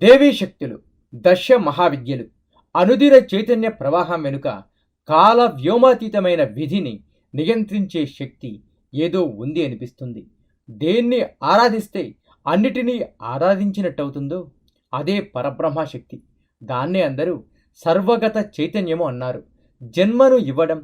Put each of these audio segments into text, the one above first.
దేవీ శక్తులు, దశ మహావిద్యలు, అనుదిన చైతన్య ప్రవాహం వెనుక కాల వ్యోమాతీతమైన విధిని నియంత్రించే శక్తి ఏదో ఉంది అనిపిస్తుంది. దేన్ని ఆరాధిస్తే అన్నిటినీ ఆరాధించినట్టవుతుందో అదే పరబ్రహ్మశక్తి. దాన్నే అందరూ సర్వగత చైతన్యము అన్నారు. జన్మను ఇవ్వడం,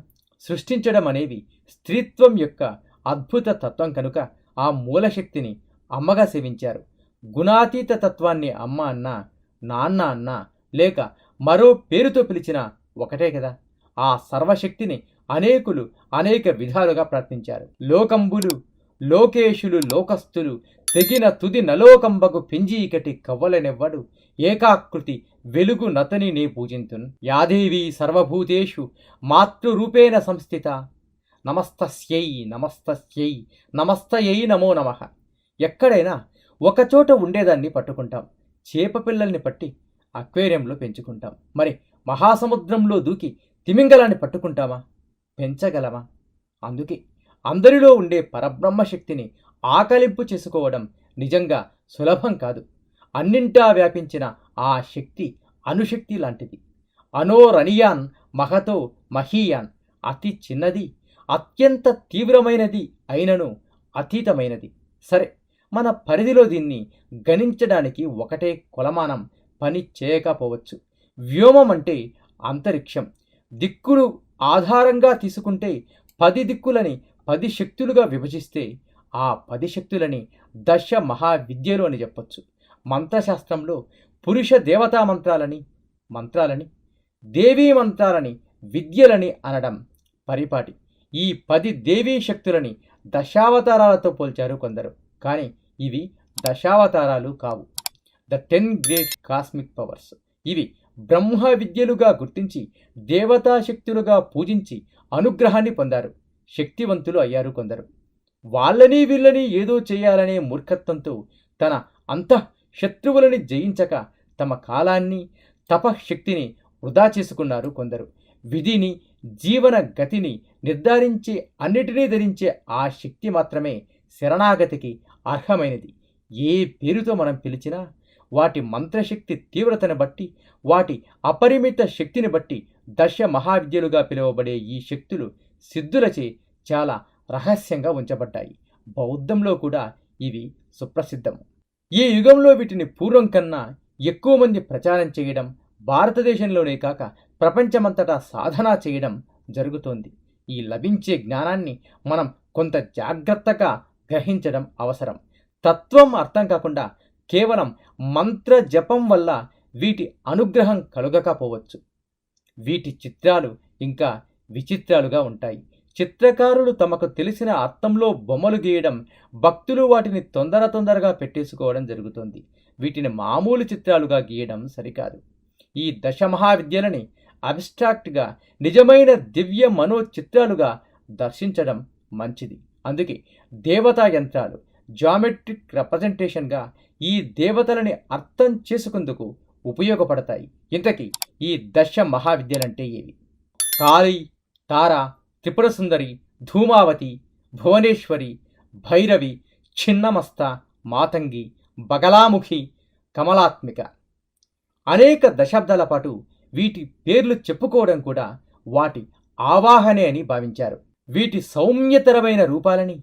సృష్టించడం అనేవి స్త్రీత్వం యొక్క అద్భుత తత్వం కనుక ఆ మూలశక్తిని అమ్మగా సేవించారు. గుణాతీత తత్వాన్ని అమ్మ అన్నా, నాన్న అన్నా, లేక మరో పేరుతో పిలిచినా ఒకటే కదా. ఆ సర్వశక్తిని అనేకులు అనేక విధాలుగా ప్రార్థించారు. లోకంబులు, లోకేశులు, లోకస్థులు తెగిన తుది నలోకంబకు పెంజీకటి కవ్వలనెవ్వడు ఏకాకృతి వెలుగు నతని నే పూజింతున్. యాదేవి సర్వభూతేషు మాతృరూపేణ సంస్థిత. నమస్తస్యై నమస్తస్యై నమస్తయై నమో నమః. ఎక్కడైనా ఒకచోట ఉండేదాన్ని పట్టుకుంటాం. చేప పిల్లల్ని పట్టి అక్వేరియంలో పెంచుకుంటాం. మరి మహాసముద్రంలో దూకి తిమింగలాన్ని పట్టుకుంటామా? పెంచగలమా? అందుకే అందరిలో ఉండే పరబ్రహ్మశక్తిని ఆకలింపు చేసుకోవడం నిజంగా సులభం కాదు. అన్నింటా వ్యాపించిన ఆ శక్తి అణుశక్తి లాంటిది. అనోరణీయాన్ మహతో మహీయాన్. అతి చిన్నది, అత్యంత తీవ్రమైనది అయినను అతీతమైనది. సరే, మన పరిధిలో దీన్ని గణించడానికి ఒకటే కొలమానం పని చేయకపోవచ్చు. వ్యోమం అంటే అంతరిక్షం. దిక్కులు ఆధారంగా తీసుకుంటే 10 దిక్కులని 10 శక్తులుగా విభజిస్తే ఆ 10 శక్తులని దశ మహావిద్యలు అని చెప్పొచ్చు. మంత్రశాస్త్రంలో పురుష దేవతా మంత్రాలని దేవీ మంత్రాలని విద్యలని అనడం పరిపాటి. ఈ 10 దేవీ శక్తులని దశావతారాలతో పోల్చారు కొందరు. కానీ ఇవి దశావతారాలు కావు. The 10 great cosmic powers. ఇవి బ్రహ్మ విద్యలుగా గుర్తించి దేవతాశక్తులుగా పూజించి అనుగ్రహాన్ని పొందారు. శక్తివంతులు అయ్యారు కొందరు. వాళ్ళని వీళ్ళని ఏదో చేయాలనే మూర్ఖత్వంతో తన అంతః శత్రువులని జయించక తమ కాలాన్ని తపశక్తిని వృధా చేసుకున్నారు కొందరు. విధిని, జీవన గతిని నిర్ధారించే అన్నిటినీ ధరించే ఆ శక్తి మాత్రమే శరణాగతికి అర్హమైనది. ఏ పేరుతో మనం పిలిచినా వాటి మంత్రశక్తి తీవ్రతను బట్టి, వాటి అపరిమిత శక్తిని బట్టి దశ మహావిద్యలుగా పిలువబడే ఈ శక్తులు సిద్ధులచే చాలా రహస్యంగా ఉంచబడ్డాయి. బౌద్ధంలో కూడా ఇవి సుప్రసిద్ధము. ఈ యుగంలో వీటిని పూర్వం కన్నా ఎక్కువ మంది ప్రచారం చేయడం, భారతదేశంలోనే కాక ప్రపంచమంతటా సాధన చేయడం జరుగుతోంది. ఈ లభించే జ్ఞానాన్ని మనం కొంత జాగ్రత్తగా గ్రహించడం అవసరం. తత్వం అర్థం కాకుండా కేవలం మంత్ర జపం వల్ల వీటి అనుగ్రహం కలుగకపోవచ్చు. వీటి చిత్రాలు ఇంకా విచిత్రాలుగా ఉంటాయి. చిత్రకారులు తమకు తెలిసిన అర్థంలో బొమ్మలు గీయడం, భక్తులు వాటిని తొందరగా పెట్టేసుకోవడం జరుగుతుంది. వీటిని మామూలు చిత్రాలుగా గీయడం సరికాదు. ఈ దశమహావిద్యలని అబ్స్ట్రాక్ట్గా నిజమైన దివ్య మనో చిత్రాలుగా దర్శించడం మంచిది. అందుకే దేవతా యంత్రాలు జామెట్రిక్ రిప్రజెంటేషన్గా ఈ దేవతలని అర్థం చేసుకుందుకు ఉపయోగపడతాయి. ఇంతకీ ఈ దశ మహావిద్యలంటే ఏవి? కాళీ, తార, త్రిపుర సుందరి, ధూమావతి, భువనేశ్వరి, భైరవి, చిన్నమస్త, మాతంగి, బగలాముఖి, కమలాత్మిక. అనేక దశాబ్దాల పాటు వీటి పేర్లు చెప్పుకోవడం కూడా వాటి ఆవాహనే అని భావించారు. వీటి సౌమ్యతరమైన రూపాలని,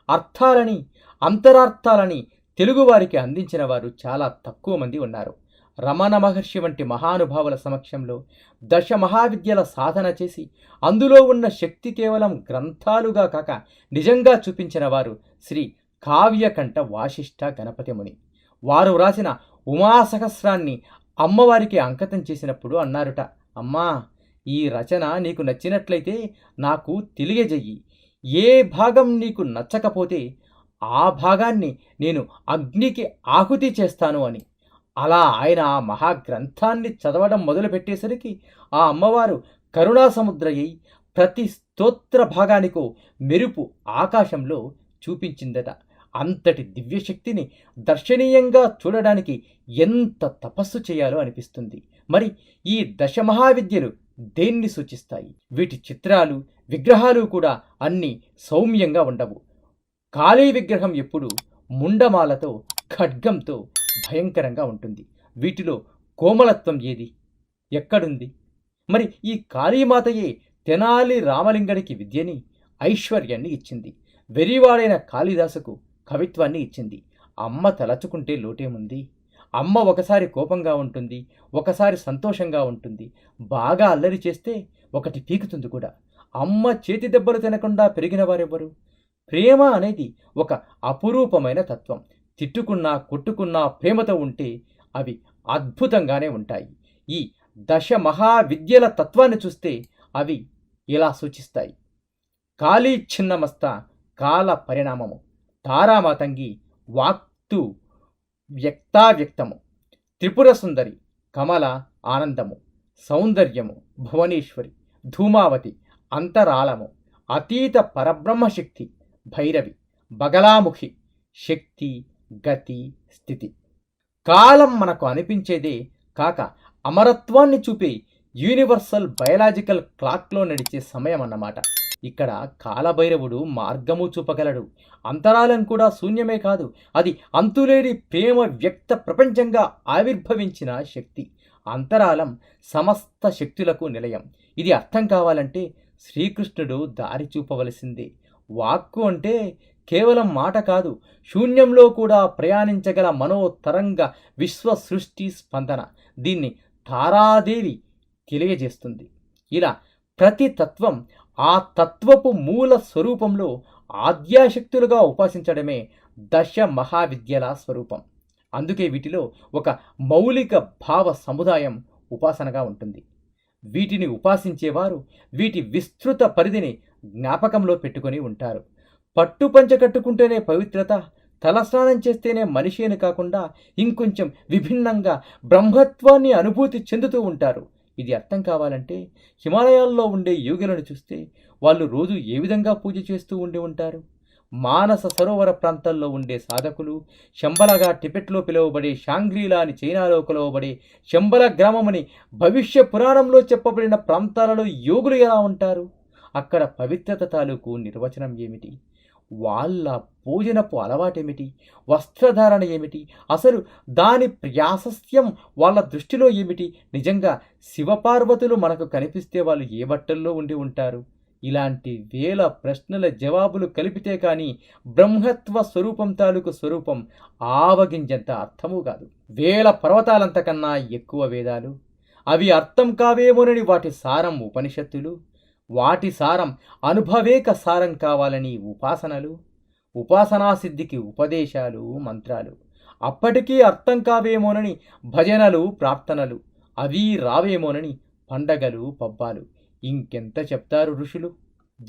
అర్థాలని, అంతరార్థాలని తెలుగువారికి అందించిన వారు చాలా తక్కువ మంది ఉన్నారు. రమణ మహర్షి వంటి మహానుభావుల సమక్షంలో దశ మహావిద్యల సాధన చేసి అందులో ఉన్న శక్తి కేవలం గ్రంథాలుగా కాక నిజంగా చూపించిన వారు శ్రీ కావ్యకంఠ వాసిష్ఠ గణపతి ముని. వారు రాసిన ఉమాసహస్రాన్ని అమ్మవారికి అంకితం చేసినప్పుడు అన్నారుట, అమ్మా, ఈ రచన నీకు నచ్చినట్లయితే నాకు తెలియజెయ్యి. ఏ భాగం నీకు నచ్చకపోతే ఆ భాగాన్ని నేను అగ్నికి ఆహుతి చేస్తాను అని. అలా ఆయన ఆ మహాగ్రంథాన్ని చదవడం మొదలుపెట్టేసరికి ఆ అమ్మవారు కరుణాసముద్రయ్యి ప్రతి స్తోత్ర భాగానికో మెరుపు ఆకాశంలో చూపించిందట. అంతటి దివ్యశక్తిని దర్శనీయంగా చూడడానికి ఎంత తపస్సు చేయాలో అనిపిస్తుంది. మరి ఈ దశమహావిద్యలు దేన్ని సూచిస్తాయి? వీటి చిత్రాలు, విగ్రహాలు కూడా అన్నీ సౌమ్యంగా ఉండవు. కాళీ విగ్రహం ఎప్పుడు ముండమాలతో, ఖడ్గంతో భయంకరంగా ఉంటుంది. వీటిలో కోమలత్వం ఏది, ఎక్కడుంది? మరి ఈ కాళీమాతయే తెనాలి రామలింగడికి విద్యని, ఐశ్వర్యాన్ని ఇచ్చింది. వెరివాడైన కాళిదాసుకు కవిత్వాన్ని ఇచ్చింది. అమ్మ తలచుకుంటే లోటేముంది? అమ్మ ఒకసారి కోపంగా ఉంటుంది, ఒకసారి సంతోషంగా ఉంటుంది. బాగా అల్లరి చేస్తే ఒకటి పీకుతుంది కూడా. అమ్మ చేతి దెబ్బలు తినకుండా పెరిగిన వారెవ్వరు? ప్రేమ అనేది ఒక అపురూపమైన తత్వం. తిట్టుకున్నా కొట్టుకున్నా ప్రేమతో ఉంటే అవి అద్భుతంగానే ఉంటాయి. ఈ దశ మహావిద్యల తత్వాన్ని చూస్తే అవి ఇలా సూచిస్తాయి. కాళీ ఛిన్నమస్త కాల పరిణామము, తారామాతంగి వాక్తు వ్యక్తావ్యక్తము, త్రిపుర సుందరి కమల ఆనందము, సౌందర్యము భువనేశ్వరి, ధూమావతి అంతరాళము, అతీత పరబ్రహ్మశక్తి భైరవి, బగలాముఖి శక్తి గతి స్థితి. కాలం మనకు అనిపించేదే కాక అమరత్వాన్ని చూపే యూనివర్సల్ బయలాజికల్ క్లాక్లో నడిచే సమయం అన్నమాట. ఇక్కడ కాలభైరవుడు మార్గము చూపగలడు. అంతరాలం కూడా శూన్యమే కాదు, అది అంతులేని ప్రేమ వ్యక్త ప్రపంచంగా ఆవిర్భవించిన శక్తి. అంతరాలం సమస్త శక్తులకు నిలయం. ఇది అర్థం కావాలంటే శ్రీకృష్ణుడు దారి చూపవలసిందే. వాక్కు అంటే కేవలం మాట కాదు, శూన్యంలో కూడా ప్రయాణించగల మనోతరంగ విశ్వ సృష్టి స్పందన. దీన్ని తారాదేవి తెలియజేస్తుంది. ఇలా ప్రతి తత్వం ఆ తత్వపు మూల స్వరూపంలో ఆద్యాశక్తులుగా ఉపాసించడమే దశ మహావిద్యల స్వరూపం. అందుకే వీటిలో ఒక మౌలిక భావ సముదాయం ఉపాసనగా ఉంటుంది. వీటిని ఉపాసించేవారు వీటి విస్తృత పరిధిని జ్ఞాపకంలో పెట్టుకొని ఉంటారు. పట్టుపంచ కట్టుకుంటేనే పవిత్రత, తలస్నానం చేస్తేనే మనిషి అని కాకుండా ఇంకొంచెం విభిన్నంగా బ్రహ్మత్వాన్ని అనుభూతి చెందుతూ ఉంటారు. ఇది అర్థం కావాలంటే హిమాలయాల్లో ఉండే యోగులను చూస్తే వాళ్ళు రోజు ఏ విధంగా పూజ చేస్తూ ఉండి ఉంటారు? మానస సరోవర ప్రాంతాల్లో ఉండే సాధకులు, శంబలగా టిబెట్లో పిలువబడే షాంగ్రీలా అని చైనాలో కొలవబడే శంబల గ్రామమని భవిష్య పురాణంలో చెప్పబడిన ప్రాంతాలలో యోగులు ఎలా ఉంటారు? అక్కడ పవిత్రత తాలూకు నిర్వచనం ఏమిటి? వాళ్ళ భోజనపు అలవాటేమిటి? వస్త్రధారణ ఏమిటి? అసలు దాని ప్రాశస్త్యం వాళ్ళ దృష్టిలో ఏమిటి? నిజంగా శివపార్వతులు మనకు కనిపిస్తే వాళ్ళు ఏ బట్టల్లో ఉండి ఉంటారు? ఇలాంటి వేల ప్రశ్నల జవాబులు కలిపితే కానీ బ్రహ్మత్వ స్వరూపం తాలూకు స్వరూపం ఆవగింజంత అర్థము కాదు. వేల పర్వతాలంతకన్నా ఎక్కువ వేదాలు, అవి అర్థం కావేమోనని వాటి సారం ఉపనిషత్తులు, వాటి సారం అనుభవేక సారం కావాలని ఉపాసనలు, ఉపాసనా సిద్ధికి ఉపదేశాలు మంత్రాలు, అప్పటికీ అర్థం కావేమోనని భజనలు ప్రార్థనలు, అవి రావేమోనని పండగలు పబ్బాలు. ఇంకెంత చెప్తారు ఋషులు?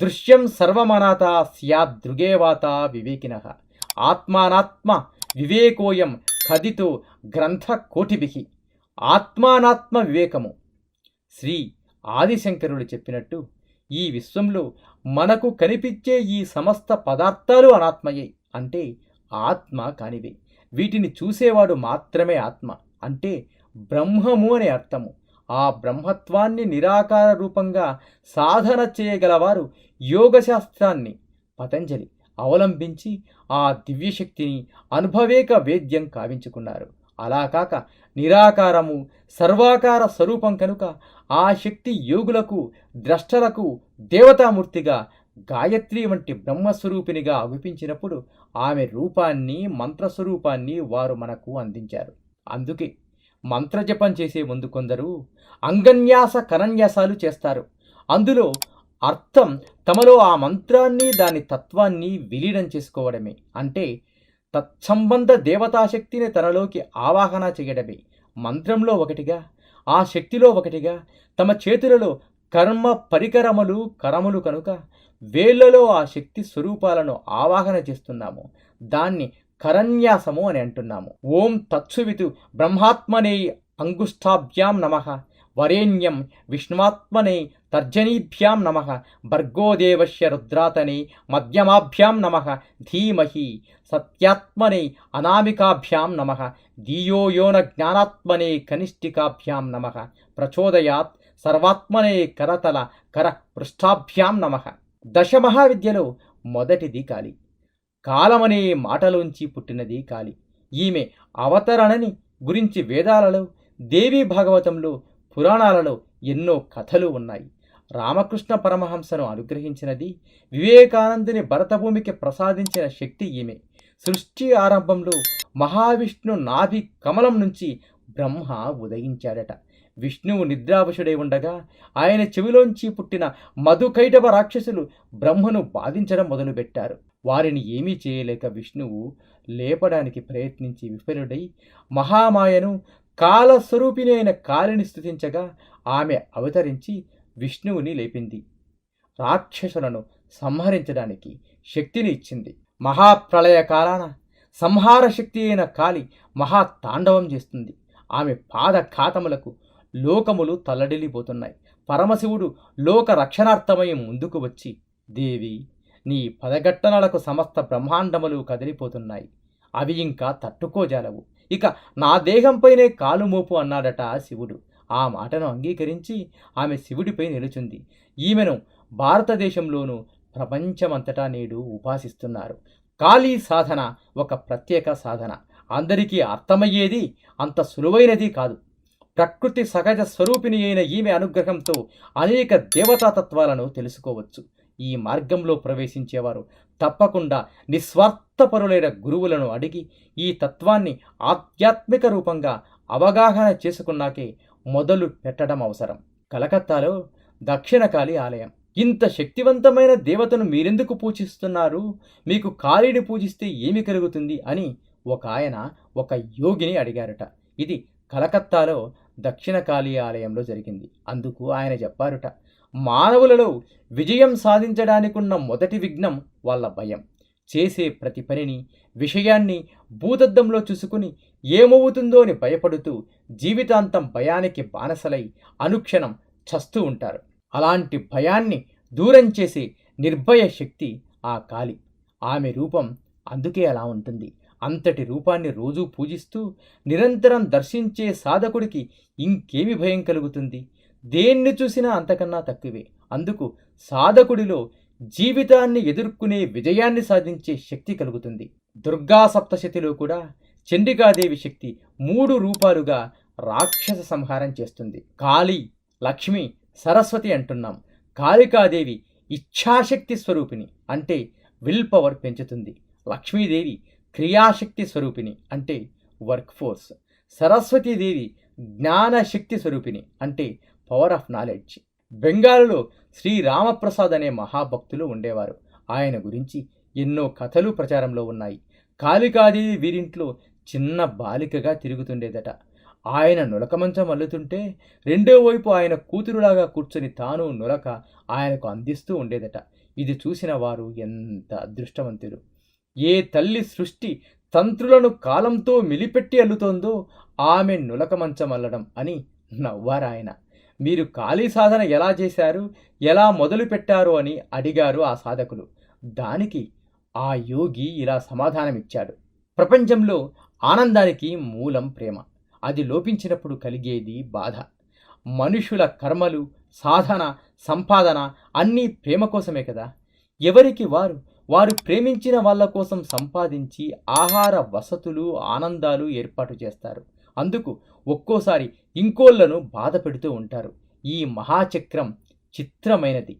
దృశ్యం సర్వమనాథ స్యాదృగేవాత వివేకినః ఆత్మానాత్మ వివేకోయం ఖదితో గ్రంథ కోటిభిః. ఆత్మానాత్మ వివేకము శ్రీ ఆదిశంకరుడు చెప్పినట్టు ఈ విశ్వంలో మనకు కనిపించే ఈ సమస్త పదార్థాలు అనాత్మయే, అంటే ఆత్మ కానివే. వీటిని చూసేవాడు మాత్రమే ఆత్మ, అంటే బ్రహ్మము అనే అర్థము. ఆ బ్రహ్మత్వాన్ని నిరాకార రూపంగా సాధన చేయగలవారు యోగశాస్త్రాన్ని పతంజలి అవలంబించి ఆ దివ్యశక్తిని అనుభవేక వేద్యం కావించుకున్నారు. అలా కాక నిరాకారము సర్వాకార స్వరూపం కనుక ఆ శక్తి యోగులకు, ద్రష్టలకు దేవతామూర్తిగా గాయత్రి వంటి బ్రహ్మస్వరూపినిగా అగుపించినప్పుడు ఆమె రూపాన్ని, మంత్రస్వరూపాన్ని వారు మనకు అందించారు. అందుకే మంత్రజపం చేసే ముందు కొందరు అంగన్యాస కరన్యాసాలు చేస్తారు. అందులో అర్థం తమలో ఆ మంత్రాన్ని, దాని తత్వాన్ని విలీనం చేసుకోవడమే. అంటే తత్సంబంధ దేవతాశక్తిని తనలోకి ఆవాహన చేయడమే. మంత్రంలో ఒకటిగా, ఆ శక్తిలో ఒకటిగా తమ చేతులలో కర్మ పరికరములు కరములు కనుక వేళ్లలో ఆ శక్తి స్వరూపాలను ఆవాహన చేస్తున్నాము. దాన్ని కరన్యాసము అని అంటున్నాము. ఓం తత్సువితు బ్రహ్మాత్మనే అంగుష్టాభ్యాం నమః, వరేణ్యం విష్ణుమాత్మనే తర్జనీభ్యాం నమః, భర్గోదేవస్య రుద్రాతనే మధ్యమాభ్యాం నమః, ధీమహి సత్యాత్మనే అనామికాభ్యాం నమః, ధియో యోన జ్ఞానాత్మనే కనిష్ఠికాభ్యాం నమః, ప్రచోదయాత్ సర్వాత్మనే కరతల కర పృష్ఠాభ్యాం నమః. దశమహావిద్యలో మొదటిది కాళి. కాలమనే మాటలోంచి పుట్టినది కాళి. ఈమె అవతరణని గురించి వేదాలలో, దేవీ భాగవతంలో, పురాణాలలో ఎన్నో కథలు ఉన్నాయి. రామకృష్ణ పరమహంసను అనుగ్రహించినది, వివేకానందుని భరతభూమికి ప్రసాదించిన శక్తి ఈమె. సృష్టి ఆరంభంలో మహావిష్ణు నాభి కమలం నుంచి బ్రహ్మ ఉదయించాడట. విష్ణువు నిద్రావశుడై ఉండగా ఆయన చెవిలోంచి పుట్టిన మధుకైటభ రాక్షసులు బ్రహ్మను బాధించడం మొదలుపెట్టారు. వారిని ఏమీ చేయలేక విష్ణువు లేపడానికి ప్రయత్నించి విఫలుడై మహామాయను, కాలస్వరూపిణి అయిన కాళిని స్తుతించగా ఆమె అవతరించి విష్ణువుని లేపింది. రాక్షసులను సంహరించడానికి శక్తిని ఇచ్చింది. మహాప్రళయ కాలాన సంహార శక్తి అయిన కాళి మహాతాండవం చేస్తుంది. ఆమె పాదఘాతములకు లోకములు తల్లడిల్లిపోతున్నాయి. పరమశివుడు లోక రక్షణార్థమై ముందుకు వచ్చి, దేవి, నీ పదగట్టనలకు సమస్త బ్రహ్మాండములు కదిలిపోతున్నాయి, అవి ఇంకా తట్టుకోజాలవు, ఇక నా దేహంపైనే కాలు మోపు అన్నాడట శివుడు. ఆ మాటను అంగీకరించి ఆమె శివుడిపై నిలుచుంది. ఈమెను భారతదేశంలోనూ ప్రపంచమంతటా నేడు ఉపాసిస్తున్నారు. కాళీ సాధన ఒక ప్రత్యేక సాధన. అందరికీ అర్థమయ్యేది, అంత సులువైనది కాదు. ప్రకృతి సహజ స్వరూపిణి అయిన ఈమె అనుగ్రహంతో అనేక దేవతాతత్వాలను తెలుసుకోవచ్చు. ఈ మార్గంలో ప్రవేశించేవారు తప్పకుండా నిస్వార్థపరులైన గురువులను అడిగి ఈ తత్వాన్ని ఆధ్యాత్మిక రూపంగా అవగాహన చేసుకున్నాకే మొదలు పెట్టడం అవసరం. కలకత్తాలో దక్షిణకాళి ఆలయం. ఇంత శక్తివంతమైన దేవతను మీరెందుకు పూజిస్తున్నారు? మీకు కాళిని పూజిస్తే ఏమి కలుగుతుంది అని ఒక ఆయన ఒక యోగిని అడిగారట. ఇది కలకత్తాలో దక్షిణకాళి ఆలయంలో జరిగింది. అందుకు ఆయన చెప్పారుట, మానవులలో విజయం సాధించడానికున్న మొదటి విఘ్నం వాళ్ళ భయం. చేసే ప్రతి పనిని, విషయాన్ని భూతద్దంలో చూసుకుని ఏమవుతుందో అని భయపడుతూ జీవితాంతం భయానికి బానిసలై అనుక్షణం చస్తూ ఉంటారు. అలాంటి భయాన్ని దూరం చేసే నిర్భయ శక్తి ఆ కాళి. ఆమె రూపం అందుకే అలా ఉంటుంది. అంతటి రూపాన్ని రోజూ పూజిస్తూ నిరంతరం దర్శించే సాధకుడికి ఇంకేమి భయం కలుగుతుంది? దేన్ని చూసినా అంతకన్నా తక్కువే. అందుకు సాధకుడిలో జీవితాన్ని ఎదుర్కొనే విజయాన్ని సాధించే శక్తి కలుగుతుంది. దుర్గా సప్తశతిలో కూడా చండికాదేవి శక్తి 3 రూపాలుగా రాక్షస సంహారం చేస్తుంది. కాళీ, లక్ష్మి, సరస్వతి అంటున్నాం. కాళికాదేవి ఇచ్ఛాశక్తి స్వరూపిణి, అంటే విల్ పవర్ పెంచుతుంది. లక్ష్మీదేవి క్రియాశక్తి స్వరూపిణి, అంటే వర్క్ ఫోర్స్. సరస్వతీదేవి జ్ఞానశక్తి స్వరూపిణి, అంటే పవర్ ఆఫ్ నాలెడ్జ్. బెంగాలులో శ్రీరామప్రసాద్ అనే మహాభక్తులు ఉండేవారు. ఆయన గురించి ఎన్నో కథలు ప్రచారంలో ఉన్నాయి. కాళికాదేవి వీరింట్లో చిన్న బాలికగా తిరుగుతుండేదట. ఆయన నులక మంచం అల్లుతుంటే రెండో వైపు ఆయన కూతురులాగా కూర్చొని తాను నులక ఆయనకు అందిస్తూ ఉండేదట. ఇది చూసిన వారు ఎంత అదృష్టవంతులు! ఏ తల్లి సృష్టి తంత్రులను కాలంతో మిలిపెట్టి అల్లుతోందో ఆమె నులక మంచం అల్లడం అని నవ్వారాయన. మీరు కాళీ సాధన ఎలా చేశారు, ఎలా మొదలు పెట్టారు అని అడిగారు ఆ సాధకులు. దానికి ఆ యోగి ఇలా సమాధానమిచ్చాడు. ప్రపంచంలో ఆనందానికి మూలం ప్రేమ. అది లోపించినప్పుడు కలిగేది బాధ. మనుషుల కర్మలు, సాధన, సంపాదన అన్నీ ప్రేమ కోసమే కదా. ఎవరికి వారు ప్రేమించిన వాళ్ళ కోసం సంపాదించి ఆహార వసతులు, ఆనందాలు ఏర్పాటు చేస్తారు. అందుకు ఒక్కోసారి ఇంకోళ్లను బాధ పెడుతూ ఉంటారు. ఈ మహాచక్రం చిత్రమైనది.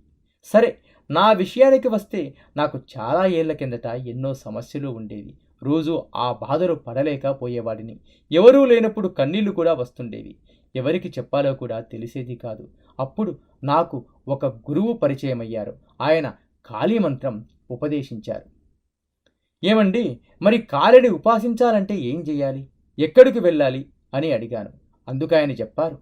సరే, నా విషయానికి వస్తే నాకు చాలా ఏళ్ల కిందట ఎన్నో సమస్యలు ఉండేవి. రోజు ఆ బాధలు పడలేకపోయేవాడిని. ఎవరూ లేనప్పుడు కన్నీళ్లు కూడా వస్తుండేవి. ఎవరికి చెప్పాలో కూడా తెలిసేది కాదు. అప్పుడు నాకు ఒక గురువు పరిచయమయ్యారు. ఆయన కాళీ మంత్రం ఉపదేశించారు. ఏమండి, మరి కాళిని ఉపాసించాలంటే ఏం చేయాలి, ఎక్కడికి వెళ్ళాలి అని అడిగాను. అందుకు ఆయన చెప్పారు,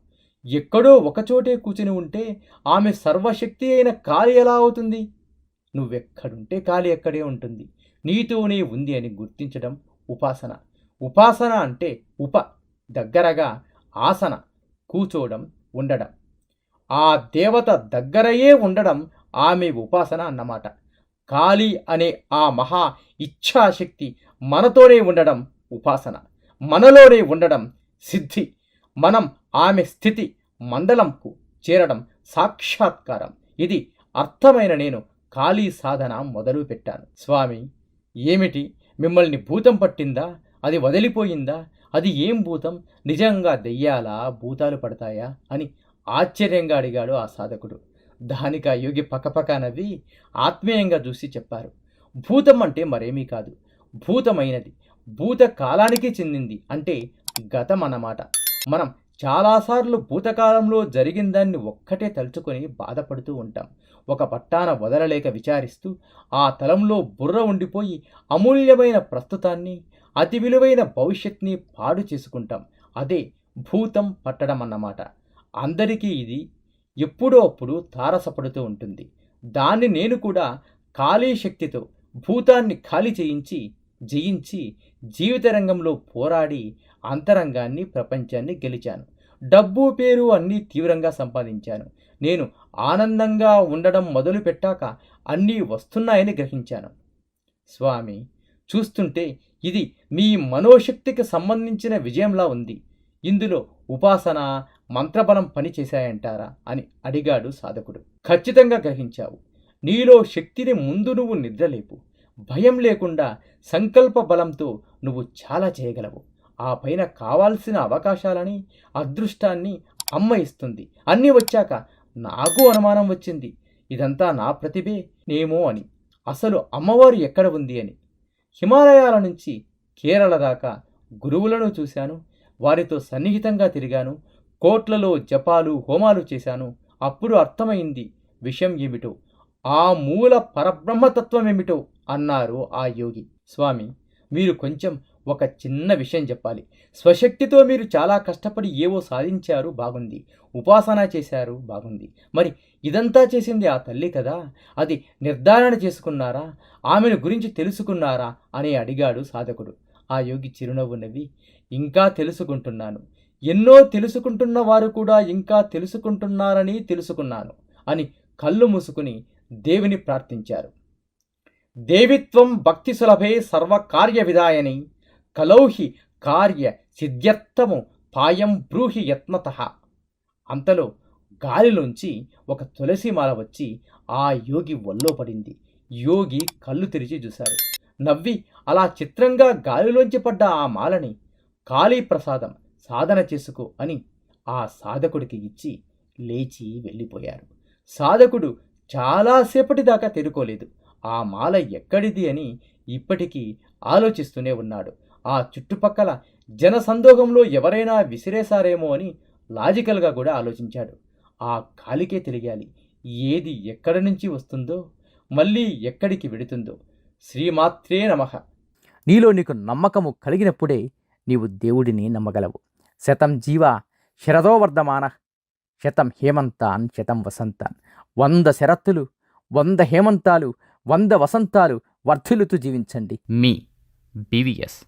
ఎక్కడో ఒకచోటే కూర్చుని ఉంటే ఆమె సర్వశక్తి అయిన కాళి ఎలా అవుతుంది? నువ్వెక్కడుంటే కాళి ఎక్కడే ఉంటుంది. నీతోనే ఉంది అని గుర్తించడం ఉపాసన. ఉపాసన అంటే దగ్గరగా, ఆసన కూచోవడం, ఉండడం. ఆ దేవత దగ్గరయే ఉండడం ఆమె ఉపాసన అన్నమాట. కాళీ అనే ఆ మహా ఇచ్ఛాశక్తి మనతోనే ఉండడం ఉపాసన. మనలోనే ఉండడం సిద్ధి. మనం ఆమె స్థితి మండలంకు చేరడం సాక్షాత్కారం. ఇది అర్థమైన నేను కాళీ సాధన మొదలు పెట్టాను. స్వామి, ఏమిటి, మిమ్మల్ని భూతం పట్టిందా? అది వదిలిపోయిందా? అది ఏం భూతం? నిజంగా దెయ్యాలా? భూతాలు పడతాయా అని ఆశ్చర్యంగా అడిగాడు ఆ సాధకుడు. దానికి ఆ యోగి పకపక నవ్వి ఆత్మీయంగా చూసి చెప్పారు, భూతం అంటే మరేమీ కాదు, భూతమైనది, భూతకాలానికి చెందింది, అంటే గతం అన్నమాట. మనం చాలాసార్లు భూతకాలంలో జరిగిన దాన్ని ఒక్కటే తలుచుకొని బాధపడుతూ ఉంటాం. ఒక పట్టాన వదలలేక విచారిస్తూ ఆ తలంలో బుర్ర ఉండిపోయి అమూల్యమైన ప్రస్తుతాన్ని, అతి విలువైన భవిష్యత్ని పాడు చేసుకుంటాం. అదే భూతం పట్టడం అన్నమాట. అందరికీ ఇది ఎప్పుడో అప్పుడు తారసపడుతూ ఉంటుంది. దాన్ని నేను కూడా ఖాళీ శక్తితో భూతాన్ని ఖాళీ చేయించి జయించి జీవిత రంగంలో పోరాడి అంతరంగాన్ని, ప్రపంచాన్ని గెలిచాను. డబ్బు, పేరు అన్నీ తీవ్రంగా సంపాదించాను. నేను ఆనందంగా ఉండడం మొదలుపెట్టాక అన్నీ వస్తున్నాయని గ్రహించాను. స్వామి, చూస్తుంటే ఇది మీ మనోశక్తికి సంబంధించిన విజయంలా ఉంది. ఇందులో ఉపాసన, మంత్రబలం పనిచేశాయంటారా అని అడిగాడు సాధకుడు. ఖచ్చితంగా గ్రహించావు. నీలో శక్తిని ముందు నువ్వు నిద్రలేపు. భయం లేకుండా సంకల్ప బలంతో నువ్వు చాలా చేయగలవు. ఆ పైన కావాల్సిన అవకాశాలని, అదృష్టాన్ని అమ్మ ఇస్తుంది. అన్నీ వచ్చాక నాకు అనుమానం వచ్చింది, ఇదంతా నా ప్రతిభే నేమో అని. అసలు అమ్మవారు ఎక్కడ ఉంది అని. హిమాలయాల నుంచి కేరళ దాకా గురువులను చూశాను, వారితో సన్నిహితంగా తిరిగాను, కోట్లలో జపాలు, హోమాలు చేశాను. అప్పుడు అర్థమైంది విషయం ఏమిటో, ఆ మూల పరబ్రహ్మతత్వం ఏమిటో అన్నారు ఆ యోగి. స్వామి, మీరు కొంచెం ఒక చిన్న విషయం చెప్పాలి. స్వశక్తితో మీరు చాలా కష్టపడి ఏవో సాధించారు, బాగుంది. ఉపాసన చేశారు, బాగుంది. మరి ఇదంతా చేసింది ఆ తల్లి కదా, అది నిర్ధారణ చేసుకున్నారా? ఆమెను గురించి తెలుసుకున్నారా అని అడిగాడు సాధకుడు. ఆ యోగి చిరునవ్వు నవ్వి, ఇంకా తెలుసుకుంటున్నాను. ఎన్నో తెలుసుకుంటున్న వారు కూడా ఇంకా తెలుసుకుంటున్నారని తెలుసుకున్నాను అని కళ్ళు మూసుకుని దేవుని ప్రార్థించారు. దేవిత్వం భక్తి సులభే సర్వకార్య విధాయని కలౌహి కార్య సిద్ధ్యర్థము పాయం బ్రూహి యత్నతః. అంతలో గాలిలోంచి ఒక తులసిమాల వచ్చి ఆ యోగి ఒళ్ళో పడింది. యోగి కళ్ళు తెరిచి చూశారు. నవ్వి అలా చిత్రంగా గాలిలోంచి పడ్డ ఆ మాలని కాళీ ప్రసాదం, సాధన చేసుకో అని ఆ సాధకుడికి ఇచ్చి లేచి వెళ్ళిపోయారు. సాధకుడు చాలాసేపటి దాకా తేరుకోలేదు. ఆ మాల ఎక్కడిది అని ఇప్పటికీ ఆలోచిస్తూనే ఉన్నాడు. ఆ చుట్టుపక్కల జనసందోహంలో ఎవరైనా విసిరేశారేమో అని లాజికల్గా కూడా ఆలోచించాడు. ఆ గాలికే తెలియాలి ఏది ఎక్కడి నుంచి వస్తుందో, మళ్ళీ ఎక్కడికి వెడుతుందో. శ్రీమాత్రే నమః. నీలో నీకు నమ్మకము కలిగినప్పుడే నీవు దేవుడిని నమ్మగలవు. శతం జీవ శరదో వర్ధమాన, శతం హేమంతాన్ శతం వసంతాన్. 100 శరత్తులు, 100 హేమంతాలు, 100 వసంతాలు వర్ధిల్లుతూ జీవించండి. మీ బీవీఎస్.